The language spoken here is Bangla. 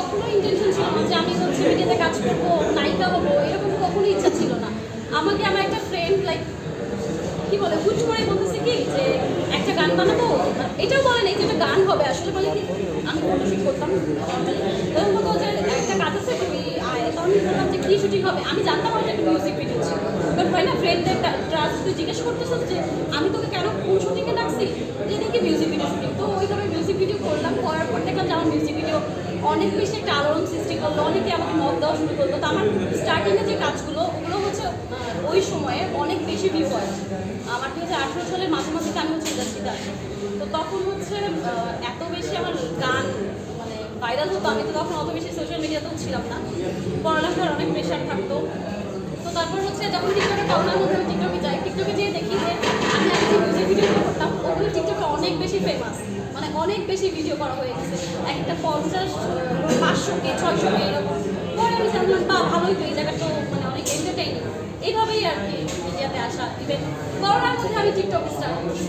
কখনো ইন্টেনশন ছিল না যে আমি হচ্ছে মিডিয়াতে কাজ করবো, নায়িকা হবো, এরকম কখনো ইচ্ছা ছিল না। আমাকে আমার একটা ফ্রেন্ড লাইক কি বলে হুট করে বলতেছে কি যে একটা গান বানাবো, এটাও বলে নাই যে এটা গান হবে, আসলে বলে কি আমি ফটোশুট করতাম তখন বলতো যে একটা কাজ আছে তুমি আয়, তখন আমি বললাম যে কি শুটিং হবে, আমি জানতাম ওটা একটা মিউজিক ভিডিও ছিল, বাট হয় না ফ্রেন্ডদের ট্রাস্ট তুই জিজ্ঞেস করতেছ যে আমি তোকে কেন কোন শুটিংয়ে ডাকছি, যে দেখি মিউজিক ভিডিও শুটিং, তো ওইভাবে মিউজিক ভিডিও করলাম, করার পর দেখলাম যে আমার মিউজিক ভিডিও অনেক বেশি একটা আলোড়ন সৃষ্টি করলো, অনেকে আমাকে মত দেওয়া শুরু করলো। তো আমার স্টার্টিংয়ে যে কাজগুলো ওগুলো হচ্ছে ওই সময়ে অনেক বেশি ভিউ হয়। আমার 2018 সালের মাঝামাঝি আমি হচ্ছে ইন্ডাস্ট্রিতে আসি, তো তখন হচ্ছে এত বেশি আমার গান মানে ভাইরাল হতো, আমি তো তখন অত বেশি সোশ্যাল মিডিয়াতেও ছিলাম না, পড়ালেখার অনেক প্রেশার থাকতো। তো তারপর হচ্ছে যখন টিকটকে করোনার মধ্যে আমি টিকটকে যাই, টিকটকে যেয়ে দেখি যে আমি আগে যে মিউজিক ভিডিওগুলো করতাম ওগুলো টিকটকে অনেক বেশি ফেমাস, মানে অনেক বেশি ভিডিও করা হয়ে গেছে, একটা 50, 500K 600K এরকম। পরে আমি জানলাম বা ভালোই তো, এই জায়গাটা তো মানে অনেক এন্টারটেইনিং, এইভাবেই আর কি মিডিয়াতে আসা। ইভেন করোনার মধ্যে আমি টিকটক স্টার্ট করছি।